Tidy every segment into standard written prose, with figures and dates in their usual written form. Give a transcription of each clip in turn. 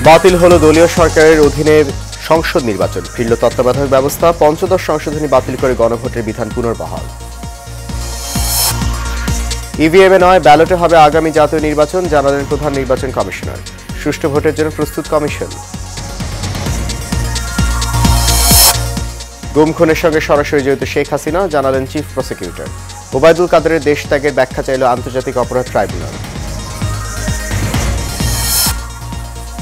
বাতিল হলো দলীয় সরকারের অধীনে সংসদ নির্বাচন, ফিরল তত্ত্বাবধায়ক ব্যবস্থা, পঞ্চদশ সংশোধনী বাতিল করে গণভোটের বিধান পুনর্বহাল। ইভিএমে নয় ব্যালটে হবে আগামী জাতীয় নির্বাচন, জানালেন প্রধান নির্বাচন কমিশনার। সুষ্ঠু ভোটের জন্য প্রস্তুত কমিশন। গুম খুনের সঙ্গে সরাসরি জড়িত শেখ হাসিনা, জানালেন চিফ প্রসিকিউটর। ওবায়দুল কাদেরের দেশ ত্যাগের ব্যাখ্যা চাইল আন্তর্জাতিক অপরাধ ট্রাইব্যুনাল।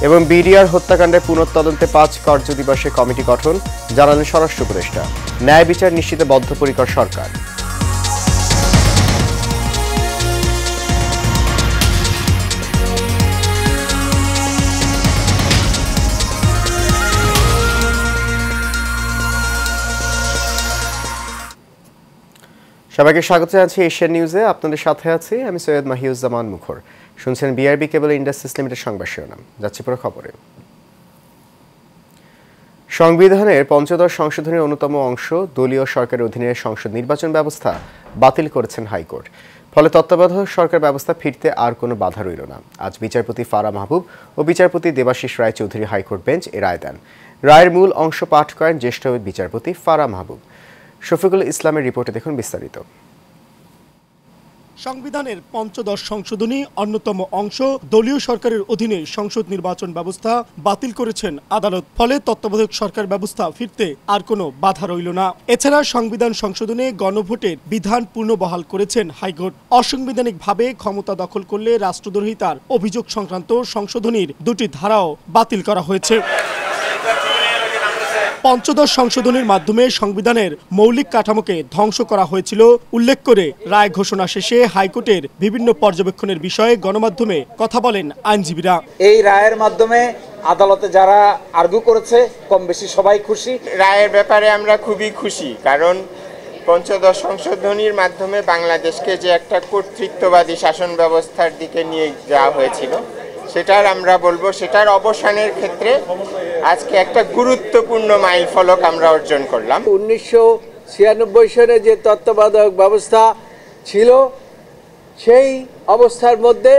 এবং বিডিআর হত্যাকাণ্ডে পুনঃতদন্তে ৫ কার্যদিবসে কমিটি গঠন, জানালেন স্বরাষ্ট্র উপদেষ্টা। ন্যায় বিচার নিশ্চিতে বদ্ধপরিকর সরকার। সবাইকে স্বাগত জানাচ্ছি এশিয়ান নিউজে। আপনাদের সাথে আছি আমি সৈয়দ মাহিউজ্জামান মুখর। শুনছেন বিআরবি কেবল ইন্ডাস্ট্রিজ লিমিটেড সংবাদ শিরোনাম। যাচ্ছি পুরো খবরে। সংবিধানের পঞ্চদশ সংশোধনীর অন্যতম অংশ দলীয় সরকারের অধীনে সংসদ নির্বাচন ব্যবস্থা বাতিল করেছেন হাইকোর্ট। ফলে তত্ত্বাবধায়ক সরকার ব্যবস্থা ফিরতে আর কোনো বাধা রইল না। আজ বিচারপতি ফারা মাহবুব ও বিচারপতি দেবাশিস রায় চৌধুরী হাইকোর্ট বেঞ্চ এ রায় দেন। রায়ের মূল অংশ পাঠ করেন জ্যেষ্ঠ বিচারপতি ফারা মাহবুব। শফিকুল ইসলামের রিপোর্টে দেখুন বিস্তারিত। সংবিধানের পঞ্চদশ সংশোধনী অন্যতম অংশ দলীয় সরকারের অধীনে সংসদ নির্বাচন ব্যবস্থা বাতিল করেছেন আদালত। ফলে তত্ত্বাবধায়ক সরকার ব্যবস্থা ফিরতে আর কোনো বাধা রইল না। এছাড়া সংবিধান সংশোধনে গণভোটের বিধান পুনর্বহাল করেছেন হাইকোর্ট। অসাংবিধানিকভাবে ক্ষমতা দখল করলে রাষ্ট্রদ্রোহিতার অভিযোগ সংক্রান্ত সংশোধনীর দুটি ধারাও বাতিল করা হয়েছে। পঞ্চদশ সংশোধনীর মাধ্যমে সংবিধানের মৌলিক কাঠামোকে ধ্বংস করা হয়েছিল উল্লেখ করে রায় ঘোষণা শেষে হাইকোর্টের বিভিন্ন পর্যবেক্ষণের বিষয়ে গণমাধ্যমে কথা বলেন আইনজীবীরা। এই রায়ের মাধ্যমে আদালতে যারা আর্গু করেছে কম বেশি সবাই খুশি। রায়ের ব্যাপারে আমরা খুবই খুশি, কারণ পঞ্চদশ সংশোধনীর মাধ্যমে বাংলাদেশকে যে একটা কর্তৃত্ববাদী শাসন ব্যবস্থার দিকে নিয়ে যাওয়া হয়েছিল, সেটার আমরা বলবো সেটার অবসানের ক্ষেত্রে আজকে একটা গুরুত্বপূর্ণ মাইলফলক আমরা অর্জন করলাম। 1996 সালে যে তত্ত্বাবধায়ক ব্যবস্থা ছিল সেই অবস্থার মধ্যে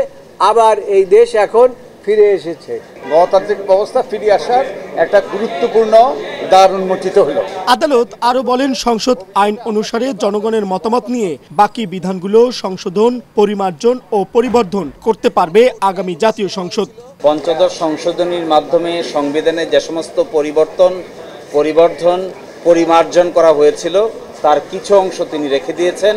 আবার এই দেশ এখন ফিরে এসেছে। গণতান্ত্রিক ব্যবস্থা ফিরে আসার একটা গুরুত্বপূর্ণ দ্বার উন্মোচিত হলো। আদালত আরো বলেন, সংসদ আইন অনুসারে জনগণের মতামত নিয়ে বাকি বিধানগুলো সংশোধন, পরিমার্জন ও পরিবর্ধন করতে পারবে আগামী জাতীয় সংসদ। পঞ্চদশ সংশোধনীর মাধ্যমে সংবিধানে যে সমস্ত পরিবর্ধন পরিমার্জন করা হয়েছিল তার কিছু অংশ তিনি রেখে দিয়েছেন,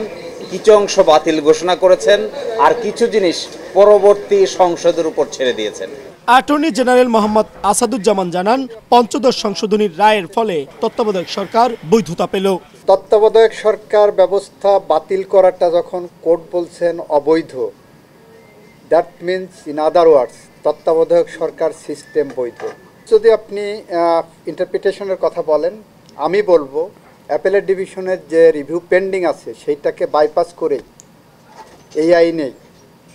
কিছু অংশ বাতিল ঘোষণা করেছেন, আর কিছু জিনিস পরবর্তী সংসদের উপর ছেড়ে দিয়েছেন। অ্যাটর্নি জেনারেল মোহাম্মদ আসাদুজ্জামান জানান, পঞ্চদশ সংশোধনীর রায়ের ফলে তত্ত্বাবধায়ক সরকার বৈধতা পেল। তত্ত্বাবধায়ক সরকার ব্যবস্থা বাতিল করাটা যখন কোর্ট বলছেন অবৈধ, দ্যাট মিনস ইন আদার ওয়ার্ডস তত্ত্বাবধায়ক সরকার সিস্টেম বৈধ। যদি আপনি ইন্টারপ্রিটেশনের কথা বলেন, আমি বলবো অ্যাপেলেট ডিভিশনের যে রিভিউ পেন্ডিং আছে সেইটাকে বাইপাস করে এই আইনে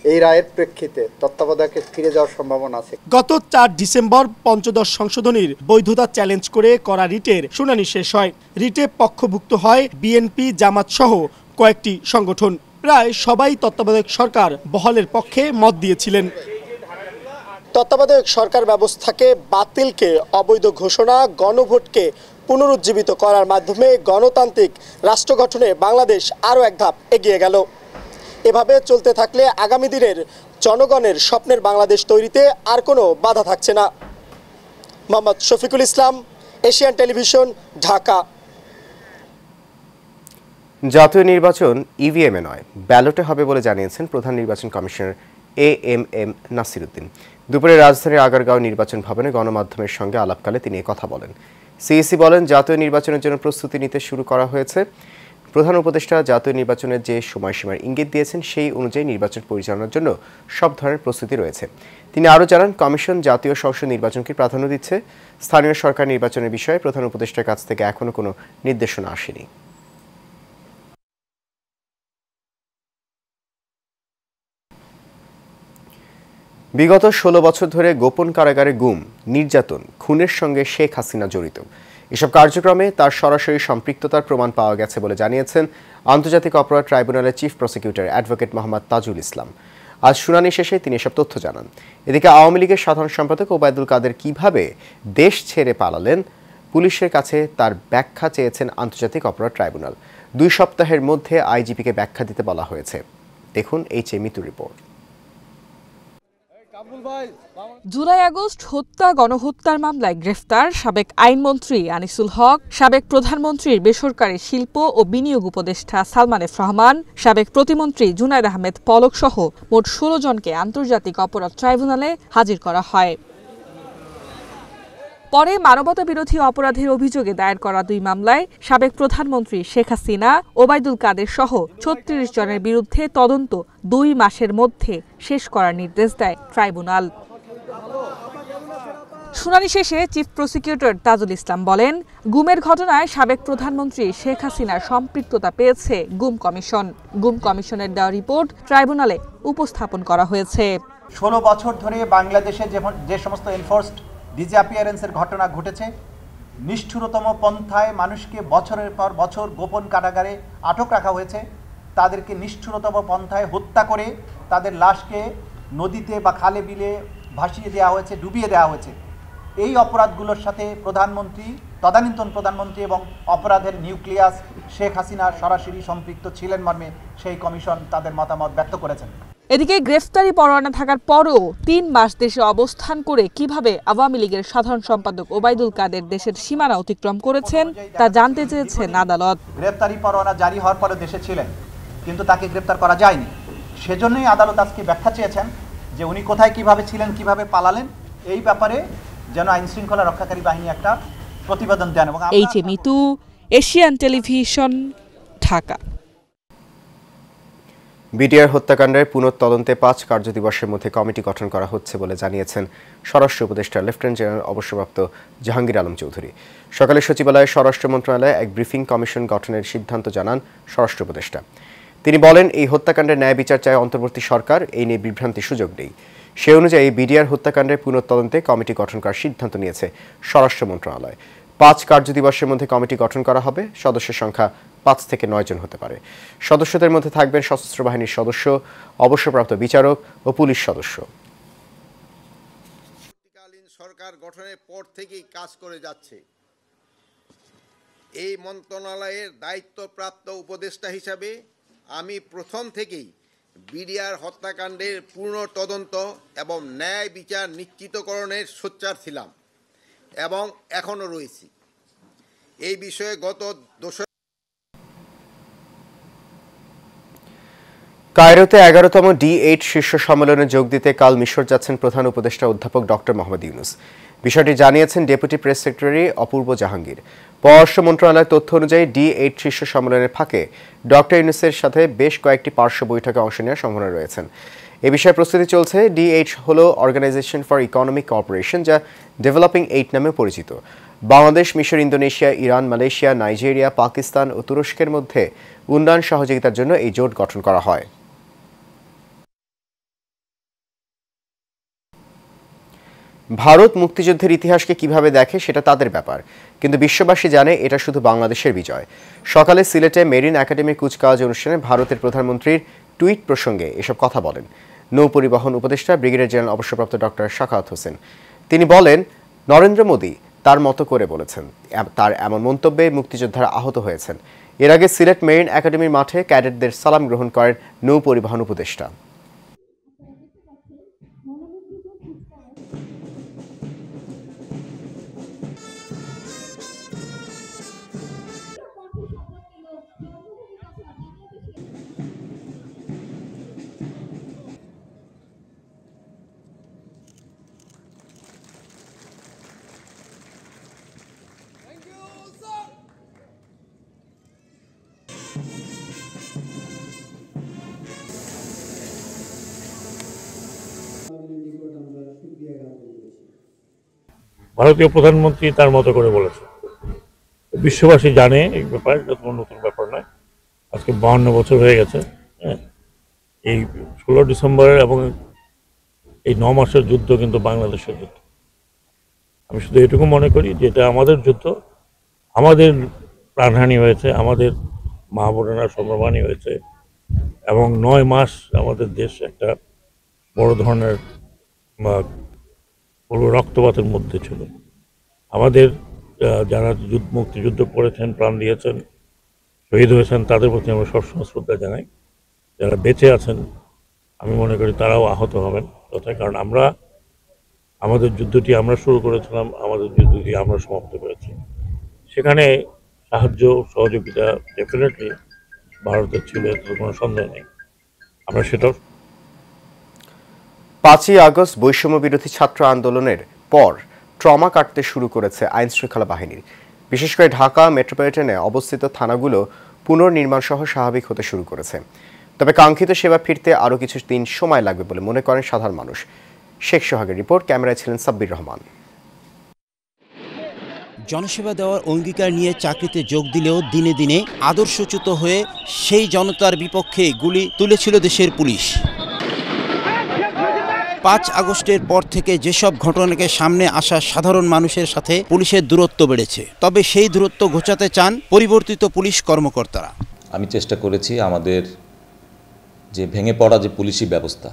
এই রায়ের প্রেক্ষিতে তত্ত্বাবধায়কে ফিরে যাওয়ার সম্ভাবনা আছে। গত ৪ ডিসেম্বর পঞ্চদশ সংশোধনীর বৈধতা চ্যালেঞ্জ করে করা রিটের শুনানি শেষ হয়। রিটে পক্ষভুক্ত হয় বিএনপি, জামাত সহ কয়েকটি সংগঠন। প্রায় সবাই তত্ত্বাবধায়ক সরকার বহালের পক্ষে মত দিয়েছিলেন। তত্ত্বাবধায়ক সরকার ব্যবস্থাকে বাতিলকে অবৈধ ঘোষণা, গণভোটকে পুনরুজ্জীবিত করার মাধ্যমে গণতান্ত্রিক রাষ্ট্র গঠনে বাংলাদেশ আরও এক ধাপ এগিয়ে গেল। এভাবে চলতে থাকলে আগামী দিনের জনগণের স্বপ্নের বাংলাদেশ তৈরিতে আর কোনো বাধা থাকছে না। Mohammad Shafiqul Islam, Asian television, Dhaka. জাতীয় নির্বাচন ইভিএমে নয় ব্যালটে হবে বলে জানিয়েছেন প্রধান নির্বাচন কমিশনার এএমএম নাসিরউদ্দিন। দুপুরে রাজধানীর আগারগাঁও নির্বাচন ভবনে গণমাধ্যমের সঙ্গে আলাপকালে তিনি কথা বলেন। সিইসি বলেন, জাতীয় নির্বাচনের জন্য প্রস্তুতি নিতে শুরু করা হয়েছে। প্রধান উপদেষ্টা জাতীয় নির্বাচনের যে সময়সীমার ইঙ্গিত দিয়েছেন সেই অনুযায়ী নির্বাচন পরিচালনার জন্য সব ধরনের প্রস্তুতি রয়েছে। তিনি আরও জানান, কমিশন জাতীয় সংসদ নির্বাচনকে প্রাধান্য দিচ্ছে। স্থানীয় সরকার নির্বাচনের বিষয়ে প্রধান উপদেষ্টার কাছ থেকে এখনও কোনো নির্দেশনা আসেনি। বিগত 16 বছর ধরে গোপন কারাগারে গুম, নির্যাতন, খুনের সঙ্গে শেখ হাসিনা জড়িত। এসব কার্যক্রমে তার সরাসরি সম্পৃক্ততার প্রমাণ পাওয়া গেছে বলে জানিয়েছেন আন্তর্জাতিক অপরাধ ট্রাইব্যুনালের chief prosecutor advocate Mohammad Tajul Islam. আজ শুনানি শেষে তিনি এসব তথ্য জানান। এদিকে আওয়ামী লীগের সাধারণ সম্পাদক ওবায়দুল কাদের কিভাবে দেশ ছেড়ে পালালেন, পুলিশের কাছে তার ব্যাখ্যা চেয়েছেন আন্তর্জাতিক অপরাধ ট্রাইব্যুনাল। 2 সপ্তাহের মধ্যে আইজিপিকে ব্যাখ্যা দিতে বলা হয়েছে। দেখুন HA. Mitu report. July August হত্যা গণহত্যার মামলায় গ্রেফতার সাবেক আইনমন্ত্রী আনিসুল হক, সাবেক প্রধানমন্ত্রীর বেসরকারি শিল্প ও বিনিয়োগ উপদেষ্টা সালমান এফ রহমান, সাবেক প্রতিমন্ত্রী জুনায়েদ আহমেদ পলক সহ মোট 16 জনকে আন্তর্জাতিক অপরাধ ট্রাইব্যুনালে হাজির করা হয়। পরে মানবতা বিরোধী অপরাধের অভিযোগে দায়ের করা 2 মামলায় সাবেক প্রধানমন্ত্রী শেখ হাসিনা, ওবায়দুল কাদের সহ 36 জনের বিরুদ্ধে তদন্ত 2 মাসের মধ্যে শেষ করার নির্দেশ দেয় ট্রাইব্যুনাল। শুনানি শেষে চিফ প্রসিকিউটর তাজুল ইসলাম বলেন, গুমের ঘটনায় সাবেক প্রধানমন্ত্রী শেখ হাসিনার সম্পৃক্ততা পেয়েছে গুম কমিশন। গুম কমিশনের দেওয়া রিপোর্ট ট্রাইব্যুনালে উপস্থাপন করা হয়েছে। 16 বছর ধরে বাংলাদেশে যে সমস্ত এনফোর্সড ডিসঅ্যাপিয়ারেন্সের ঘটনা ঘটেছে, নিষ্ঠুরতম পন্থায় মানুষকে বছরের পর বছর গোপন কারাগারে আটক রাখা হয়েছে, তাদেরকে নিষ্ঠুরতম পন্থায় হত্যা করে তাদের লাশকে নদীতে বা খালে বিলে ভাসিয়ে দেওয়া হয়েছে, ডুবিয়ে দেওয়া হয়েছে। এই অপরাধগুলোর সাথে তদানীন্তন প্রধানমন্ত্রী এবং অপরাধের নিউক্লিয়াস শেখ হাসিনা সরাসরি সম্পৃক্ত ছিলেন মর্মে সেই কমিশন তাদের মতামত ব্যক্ত করেছেন। এদিকে গ্রেফতারি পরোয়ানা থাকার পরও 3 মাস দেশে অবস্থান করে কিভাবে আওয়ামী লীগের সাধারণ সম্পাদক ওবায়দুল কাদের দেশের সীমানা অতিক্রম করেছেন তা জানতে চেয়েছেন আদালত। গ্রেফতারি পরোয়ানা জারি হওয়ার পরে দেশে ছিলেন, কিন্তু তাকে গ্রেফতার করা যায়নি। সেজন্যই আদালত আজকে ব্যাখ্যা চেয়েছেন যে উনি কোথায় কিভাবে ছিলেন, কিভাবে পালালেন, এই ব্যাপারে যেন আইন শৃঙ্খলা রক্ষাকারী বাহিনী একটা প্রতিবেদন দেন। এবং H A. Mitu, Asian television, Dhaka. BDR হত্যাকাণ্ডের পুনঃতদন্তে 5 কার্যদিবসের মধ্যে কমিটি গঠন করা হচ্ছে বলে জানিয়েছেন স্বরাষ্ট্র উপদেষ্টা লেফটেন্যান্ট জেনারেল অবসরপ্রাপ্ত জাহাঙ্গীর আলম চৌধুরী। সকালে সচিবালয়ে স্বরাষ্ট্র মন্ত্রণালয়ে এক ব্রিফিং কমিশন গঠনের সিদ্ধান্ত জানান স্বরাষ্ট্র উপদেষ্টা। তিনি বলেন, এই হত্যাকাণ্ডের ন্যায় বিচার চায় অন্তর্বর্তী সরকার, এই নিয়ে বিভ্রান্তির সুযোগ নেই। সে অনুযায়ী বিডিআর হত্যাকাণ্ডের পুনঃতদন্তে কমিটি গঠন করার সিদ্ধান্ত নিয়েছে স্বরাষ্ট্র মন্ত্রণালয়। 5 কার্যদিবসের মধ্যে কমিটি গঠন করা হবে। সদস্যের সংখ্যা 5 থেকে 9 জন হতে পারে। সদস্যদের মধ্যে থাকবেন সশস্ত্র বাহিনীর সদস্য, অবসরপ্রাপ্ত বিচারক ও পুলিশ সদস্য। সরকার গঠনের পর থেকেই কাজ করে যাচ্ছে। এই মন্ত্রণালয়ের দায়িত্বপ্রাপ্ত উপদেষ্টা হিসাবে আমি প্রথম থেকেই বিডিআর হত্যাকাণ্ডের পূর্ণ তদন্ত এবং ন্যায় বিচার নিশ্চিতকরণের সোচ্চার ছিলাম এবং এখনও রয়েছি। এই বিষয়ে গত কায়রোতে 11তম D8 শীর্ষ সম্মেলনে যোগ দিতে কাল মিশর যাচ্ছেন প্রধান উপদেষ্টা অধ্যাপক ডক্টর মোহাম্মদ ইউনূস। বিষয়টি জানিয়েছেন ডেপুটি প্রেস সেক্রেটারি অপূর্ব জাহাঙ্গীর। পররাষ্ট্র মন্ত্রণালয়ের তথ্য অনুযায়ী D8 শীর্ষ সম্মেলনের ফাঁকে ডক্টর ইউনূসের সাথে বেশ কয়েকটি পার্শ্ব বৈঠকে অংশ নেওয়ার সম্ভাবনা রয়েছেন। এ বিষয়ে প্রস্তুতি চলছে। D8 হল অর্গানাইজেশন ফর ইকোনমিক কোঅপারেশন, যা ডেভেলপিং 8 নামে পরিচিত। বাংলাদেশ, মিশর, Indonesia, Iran, Malaysia, Nigeria, Pakistan ও তুরস্কের মধ্যে উন্নয়ন সহযোগিতার জন্য এই জোট গঠন করা হয়। ভারত মুক্তিযুদ্ধের ইতিহাসকে কিভাবে দেখে সেটা তাদের ব্যাপার, কিন্তু বিশ্ববাসী জানে এটা শুধু বাংলাদেশের বিজয়। সকালে সিলেটে মেরিন একাডেমির কুচকাওয়াজ অনুষ্ঠানে ভারতের প্রধানমন্ত্রীর টুইট প্রসঙ্গে এসব কথা বলেন নৌ পরিবহন উপদেষ্টা ব্রিগেডিয়ার জেনারেল অবসরপ্রাপ্ত ডক্টর সাখাওয়াত হোসেন। তিনি বলেন, নরেন্দ্র মোদী তার মতো করে বলেছেন। তার এমন মন্তব্যে মুক্তিযোদ্ধারা আহত হয়েছেন। এর আগে সিলেট মেরিন একাডেমির মাঠে ক্যাডেটদের সালাম গ্রহণ করেন নৌ পরিবহন উপদেষ্টা। ভারতীয় প্রধানমন্ত্রী তার মতো করে বলেছে, বিশ্ববাসী জানে এই ব্যাপার, এটা কোনো নতুন ব্যাপার নয়। আজকে 52 বছর হয়ে গেছে। এই 16 ডিসেম্বরের এবং এই 9 মাসের যুদ্ধ কিন্তু বাংলাদেশের যুদ্ধ। আমি শুধু এটুকু মনে করি যে এটা আমাদের যুদ্ধ, আমাদের প্রাণহানি হয়েছে, আমাদের মা বোনেরা সর্বহানি হয়েছে এবং 9 মাস আমাদের দেশ একটা বড় ধরনের রক্তপাতের মধ্যে ছিল। আমাদের যারা মুক্তিযুদ্ধ করেছেন, প্রাণ দিয়েছেন, শহীদ হয়েছেন, তাদের প্রতি আমরা সবসময় শ্রদ্ধা জানাই। যারা বেঁচে আছেন আমি মনে করি তারাও আহত হবেন তথায়, কারণ আমাদের যুদ্ধটি আমরা শুরু করেছিলাম, আমাদের যুদ্ধটি আমরা সমাপ্ত করেছি। সেখানে সাহায্য সহযোগিতা ডেফিনেটলি ভারতের ছিল, এতে কোনো সন্দেহ নেই। আমরা সেটাও 5ই আগস্ট বৈষম্য বিরোধী ছাত্র আন্দোলনের পর ট্রমা কাটতে শুরু করেছে আইন শৃঙ্খলা বাহিনীর। বিশেষ করে ঢাকা মেট্রোপলিটনে অবস্থিত থানাগুলো পুনর্নির্মাণ সহ স্বাভাবিক হতে শুরু করেছে। তবে কাঙ্ক্ষিত সেবা ফিরতে আরও কিছু দিন সময় লাগবে বলে মনে করেন সাধারণ মানুষ। শেখ সোহাগের রিপোর্ট, ক্যামেরায় ছিলেন সাব্বির রহমান। জনসেবা দেওয়ার অঙ্গীকার নিয়ে চাকরিতে যোগ দিলেও দিনে দিনে আদর্শচ্যুত হয়ে সেই জনতার বিপক্ষে গুলি তুলেছিল দেশের পুলিশ। 5 আগস্টের পর থেকে যেসব ঘটনাকে সামনে আসা সাধারণ মানুষের সাথে পুলিশের দূরত্ব বেড়েছে, তবে সেই দূরত্ব ঘোচাতে চান পরিবর্তিত পুলিশ কর্মকর্তারা। আমি চেষ্টা করেছি আমাদের যে ভেঙে পড়া যে পুলিশি ব্যবস্থা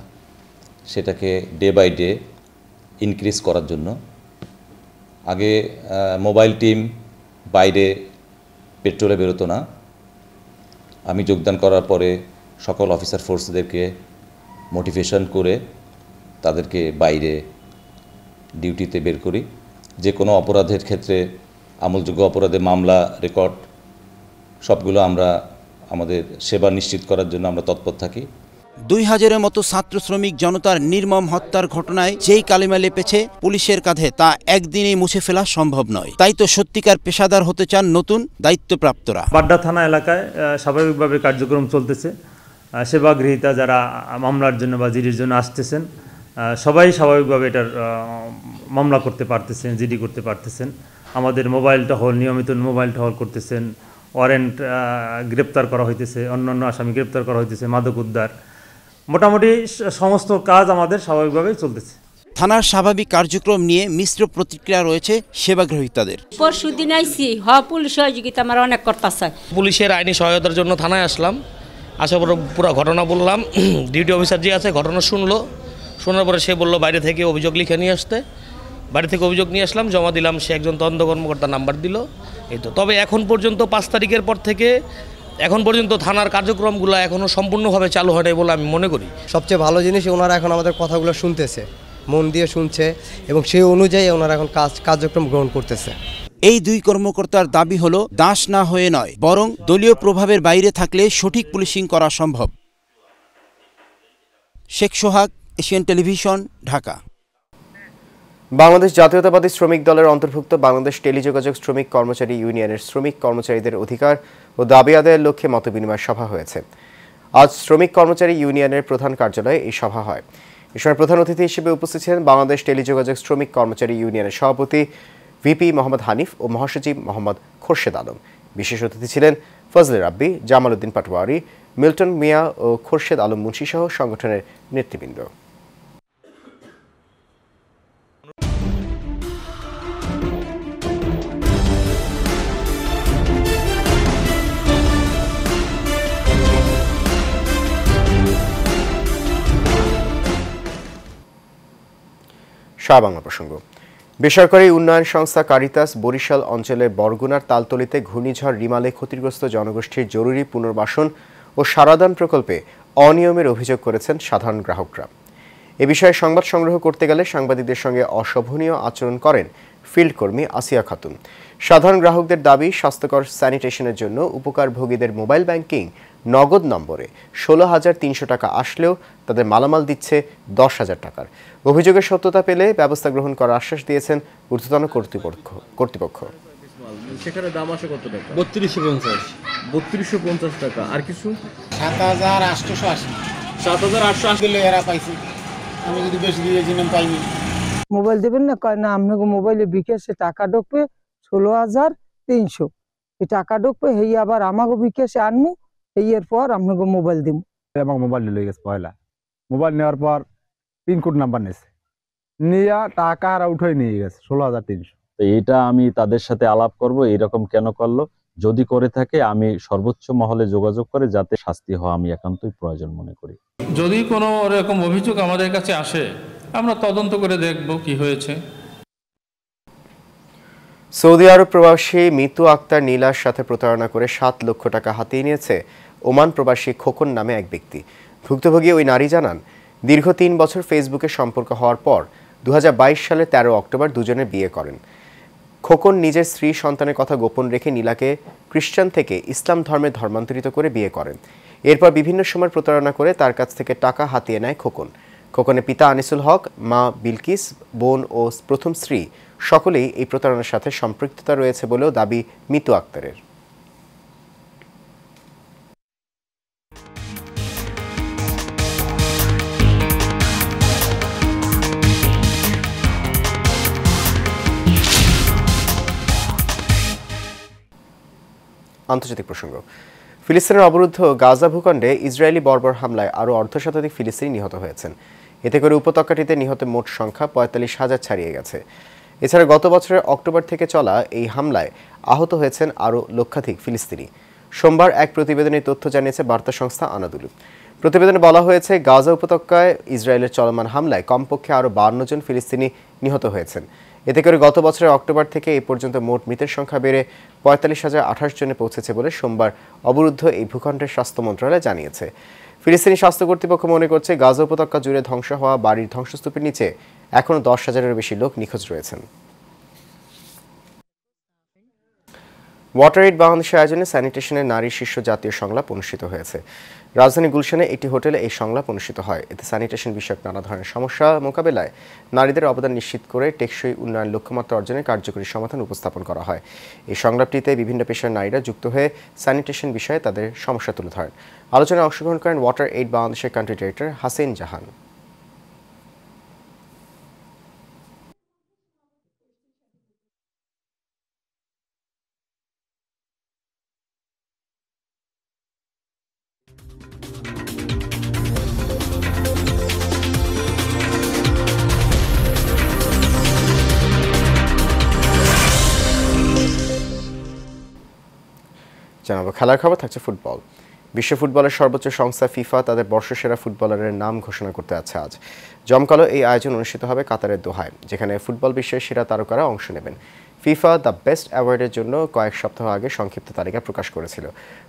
সেটাকে ডে বাই ডে ইনক্রিজ করার জন্য। আগে মোবাইল টিম বাইরে পেট্রোলে বেরোতো না। আমি যোগদান করার পরে সকল অফিসার ফোর্সদেরকে মোটিভেশন করে তাদেরকে বাইরে ডিউটিতে বের করি। যে কোনো অপরাধের ক্ষেত্রে আমলযোগ্য অপরাধে মামলা রেকর্ড সবগুলো আমরা আমাদের সেবা নিশ্চিত করার জন্য আমরা তৎপর থাকি। 2000-এর মতো ছাত্র শ্রমিক জনতার নির্মম হত্যার ঘটনায় যেই কালিমা লেপেছে পুলিশের কাঁধে, তা একদিনেই মুছে ফেলা সম্ভব নয়। তাই তো সত্যিকার পেশাদার হতে চান নতুন দায়িত্বপ্রাপ্তরা। বাড্ডা থানা এলাকায় স্বাভাবিকভাবে কার্যক্রম চলতেছে। সেবাগৃহীতা যারা মামলার জন্য বা জিডির জন্য আসতেছেন সবাই স্বাভাবিকভাবে এটার মামলা করতে পারতেছেন, জিডি করতে পারতেছেন। আমাদের মোবাইল টহল, নিয়মিত মোবাইল টহল করতেছেন। ওয়ারেন্ট গ্রেপ্তার করা হইতেছে, অন্যান্য আসামি গ্রেপ্তার করা হইতেছে, মাদক উদ্ধার, মোটামুটি সমস্ত কাজ আমাদের স্বাভাবিকভাবেই চলতেছে। থানার স্বাভাবিক কার্যক্রম নিয়ে মিশ্র প্রতিক্রিয়া রয়েছে সেবাগ্রহীতাদের। পরশুদিন আইসি পুলিশ সহযোগিতা আমার অনেক করতেছে। পুলিশের আইনি সহায়তার জন্য থানায় আসলাম। আসার পর পুরো ঘটনা বললাম। ডিউটি অফিসার যে আছে ঘটনা শোনার পরে সে বলল বাইরে থেকে অভিযোগ লিখে নিয়ে আসতে। বাড়ি থেকে অভিযোগ নিয়ে আসলাম, জমা দিলাম। সে একজন তদন্ত কর্মকর্তার নাম্বার দিল। এই তো। তবে এখন পর্যন্ত 5 তারিখের পর থেকে এখন পর্যন্ত থানার কার্যক্রমগুলো এখনও সম্পূর্ণভাবে চালু হয় নাই বলে আমি মনে করি। সবচেয়ে ভালো জিনিস ওনারা এখন আমাদের কথাগুলো শুনতেছে, মন দিয়ে শুনছে এবং সেই অনুযায়ী ওনারা এখন কার্যক্রম গ্রহণ করতেছে। এই দুই কর্মকর্তার দাবি হলো দাস না হয়ে নয়, বরং দলীয় প্রভাবের বাইরে থাকলে সঠিক পুলিশিং করা সম্ভব। শেখ সোহাগ, এশিয়ান টেলিভিশন, ঢাকা। বাংলাদেশ জাতীয়তাবাদী শ্রমিক দলের অন্তর্ভুক্ত বাংলাদেশ টেলিযোগাযোগ শ্রমিক কর্মচারী ইউনিয়নের শ্রমিক কর্মচারীদের অধিকার ও দাবি আদায়ের লক্ষ্যে মতবিনিময় সভা হয়েছে। আজ শ্রমিক কর্মচারী ইউনিয়নের প্রধান কার্যালয়ে এই সভা হয়। এ সময় প্রধান অতিথি হিসেবে উপস্থিত ছিলেন বাংলাদেশ টেলিযোগাযোগ শ্রমিক কর্মচারী ইউনিয়নের সভাপতি ভিপি মোহাম্মদ হানিফ ও মহাসচিব মোহাম্মদ খোরশেদ আলম। বিশেষ অতিথি ছিলেন ফজলে রাব্বি, জামাল উদ্দিন পাটোয়ারি, মিল্টন মিয়া ও খোরশেদ আলম মুন্সি সহ সংগঠনের নেতৃবৃন্দ। বাংলা প্রসঙ্গ। বেসরকারি উন্নয়ন সংস্থা কারিতাস বরিশাল অঞ্চলের বরগুনার তালতলিতে ঘূর্ণিঝড় রিমালে ক্ষতিগ্রস্ত জনগোষ্ঠীর জরুরি পুনর্বাসন ও সারাদান প্রকল্পে অনিয়মের অভিযোগ করেছেন সাধারণ গ্রাহকরা। এ বিষয়ে সংবাদ সংগ্রহ করতে গেলে সাংবাদিকদের সঙ্গে অশোভনীয় আচরণ করেন ফিল্ড কর্মী আসিয়া খাতুন। সাধারণ গ্রাহকদের দাবি, স্বাস্থ্যকর স্যানিটেশনের জন্য উপকারভোগীদের মোবাইল ব্যাংকিং নগদ নম্বরে 16,300 টাকা আসলেও তাদের মালামাল দিচ্ছে 10,000 টাকার। অভিযোগের সত্যতা পেলে ব্যবস্থা গ্রহণ করার আশ্বাস দিয়েছেন ঊর্ধ্বতন কর্তৃপক্ষ। সেখানে দাম আসে কত টাকা? 3250 টাকা। আর কিছু 7,880 7,880 এরা পাইছি। আমি যদি বেশি দিয়ে জিনিস পাইনি। মোবাইল দেবেন না, কয় না আপনাকে মোবাইলে বিকাশে টাকা ঢুকবে 16,300। এই টাকা ঢুকবে, হেই আবার আমাকে বিকাশে আনমু, এর পর আপনাকে মোবাইল দিব। আমার মোবাইল নিয়ে গেছে পয়লা। মোবাইল নেওয়ার পর পিনকোড নাম্বার নিয়েছে, নিয়ে টাকা আর উঠে নিয়ে গেছে 16,300। তো এইটা আমি তাদের সাথে আলাপ করব, এরকম কেন করলো যদি করে থাকে আমি সর্বোচ্চ মহলে যোগাযোগ করে যাতে শাস্তি হওয়া আমি একান্তই প্রয়োজন মনে করি। যদি কোনো এরকম অভিযোগ আমাদের কাছে আসে আমরা তদন্ত করে দেখব কি হয়েছে। সৌদি আরব প্রবাসী মিতু আক্তার নীলার সাথে প্রতারণা করে ৭ লক্ষ টাকা হাতিয়ে নিয়েছে ওমান প্রবাসী খোকন নামে এক ব্যক্তি। ভুক্তভোগী ওই নারী জানান, দীর্ঘ ৩ বছর ফেসবুকে সম্পর্ক হওয়ার পর ২০২২ সালে ১৩ অক্টোবর দুজনে বিয়ে করেন। খোকন নিজের স্ত্রী সন্তানের কথা গোপন রেখে নীলাকে খ্রিস্টান থেকে ইসলাম ধর্মে ধর্মান্তরিত করে বিয়ে করেন। এরপর বিভিন্ন সময় প্রতারণা করে তার কাছ থেকে টাকা হাতিয়ে নেয় খোকন। খোকনের পিতা আনিসুল হক, মা বিলকিস, বোন ও প্রথম স্ত্রী সকলেই এই প্রতারণার সাথে সম্পৃক্ততা রয়েছে বলেও দাবি মিতু আক্তারের। আন্তর্জাতিক প্রসঙ্গ। ফিলিস্তিনের অবরুদ্ধ গাজা ভূখণ্ডে ইসরায়েলি বর্বর হামলায় আরও অর্ধশতাধিক ফিলিস্তিনি নিহত হয়েছেন। এতে করে উপত্যকাটিতে নিহতের মোট সংখ্যা ৪৫,০০০ ছাড়িয়ে গেছে। এছাড়া গত বছরের অক্টোবর থেকে চলা এই হামলায় আহত হয়েছেন আরও লক্ষাধিক ফিলিস্তিনি। সোমবার এক প্রতিবেদনে তথ্য জানিয়েছে বার্তা সংস্থা আনাদুলু। প্রতিবেদনে বলা হয়েছে, গাজা উপত্যকায় ইসরায়েলের চলমান হামলায় কমপক্ষে আরও ৫২ জন ফিলিস্তিনি নিহত হয়েছেন। এতে করে গত বছরের অক্টোবর থেকে এই পর্যন্ত মোট মৃতের সংখ্যা বেড়ে ৪৫,০২৮ জনে পৌঁছেছে বলে সোমবার অবরুদ্ধ এই ভূখণ্ডের স্বাস্থ্য মন্ত্রণালয় জানিয়েছে। ফিলিস্তিনি স্বাস্থ্য কর্তৃপক্ষ মনে করছে, গাজা উপত্যকা জুড়ে ধ্বংস হওয়া বাড়ির ধ্বংসস্তূপের নিচে এখনও ১০,০০০-এরও বেশি লোক নিখোঁজ রয়েছেন। ওয়াটার এইড বাংলাদেশের আয়োজনে স্যানিটেশনের নারী শীর্ষ জাতীয় সংলাপ অনুষ্ঠিত হয়েছে। রাজধানী গুলশানে একটি হোটেলে এই সংলাপ অনুষ্ঠিত হয়। এতে স্যানিটেশন বিষয়ক নানা ধরনের সমস্যা মোকাবেলায় নারীদের অবদান নিশ্চিত করে টেকসই উন্নয়ন লক্ষ্যমাত্রা অর্জনে কার্যকরী সমাধান উপস্থাপন করা হয়। এই সংলাপটিতে বিভিন্ন পেশার নারীরা যুক্ত হয়ে স্যানিটেশন বিষয়ে তাদের সমস্যা তুলে ধরেন। আলোচনায় অংশগ্রহণ করেন ওয়াটার এইড বাংলাদেশের কান্ট্রি ডিরেক্টর হাসিন জাহান। জানাবো খেলার খবর, থাকছে ফুটবল। বিশ্ব ফুটবলের সর্বোচ্চ সংস্থা ফিফা তাদের বর্ষসেরা ফুটবলারের নাম ঘোষণা করতে যাচ্ছে আজ। জমকালো এই আয়োজন অনুষ্ঠিত হবে কাতারের দোহায়, যেখানে ফুটবল বিশ্বের সেরা তারকারা অংশ নেবেন। ফিফা দ্য বেস্ট অ্যাওয়ার্ডের জন্য কয়েক সপ্তাহ আগে সংক্ষিপ্ত তালিকা প্রকাশ করেছিল।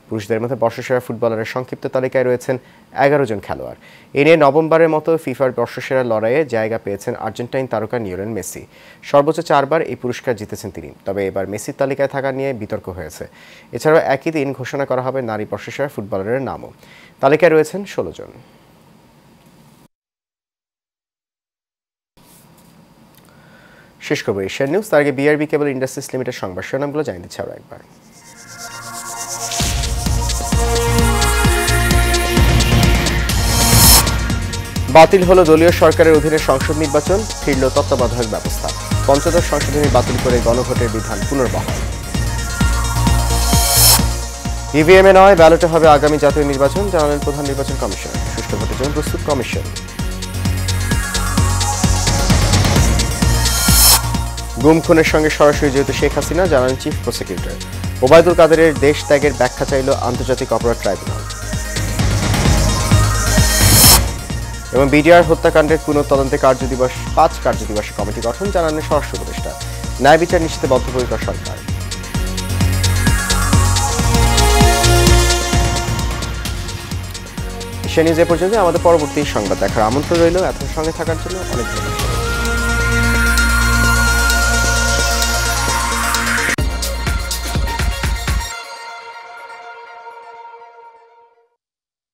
পুরুষদের মধ্যে বর্ষসেরা ফুটবলারের সংক্ষিপ্ত তালিকায় রয়েছেন ১১ জন খেলোয়াড়। এ নিয়ে নবমবারের মতো ফিফার বর্ষসেরা লড়াইয়ে জায়গা পেয়েছেন আর্জেন্টাইন তারকা লিওনেল মেসি। সর্বোচ্চ ৪ বার এই পুরস্কার জিতেছেন তিনি। তবে এবার মেসির তালিকায় থাকা নিয়ে বিতর্ক হয়েছে। এছাড়াও একই দিন ঘোষণা করা হবে নারী বর্ষসেরা ফুটবলারের নামও। তালিকায় রয়েছেন ১৬ জন। শেষ করবো এশিয়ান নিউজ। তার আগে বিআরবি কেবল ইন্ডাস্ট্রিজ লিমিটেড সংবাদ শিরোনামগুলো জানিয়ে দিচ্ছে আরও একবার। বাতিল হলো দলীয় সরকারের অধীনে সংসদ নির্বাচন, ফিরল তত্ত্বাবধায়ক ব্যবস্থা। পঞ্চদশ সংশোধনী বাতিল করে গণভোটের বিধান পুনর্বহাল। ইভিএমে নয়, ব্যালটে হবে আগামী জাতীয় নির্বাচন, জানালেন প্রধান নির্বাচন কমিশনার। সুষ্ঠু ভোটের জন্য প্রস্তুত কমিশন। গুম খুনের সঙ্গে সরাসরি জড়িত শেখ হাসিনা, জানালেন চিফ প্রসিকিউটর। ওবায়দুল কাদেরের দেশ ত্যাগের ব্যাখ্যা চাইল আন্তর্জাতিক অপরাধ ট্রাইব্যুনাল। এবং বিডিআর হত্যাকাণ্ডের পুনঃতদন্তে 5 কার্যদিবসে কমিটি গঠন, জানালেন স্বরাষ্ট্র উপদেষ্টা। ন্যায় বিচার নিশ্চিতে বদ্ধপরিকর সরকার। এশিয়া নিউজ এ পর্যন্ত। আমাদের পরবর্তী সংবাদ দেখার আমন্ত্রণ রইল। এত সঙ্গে থাকার জন্য অনেক ধন্যবাদ।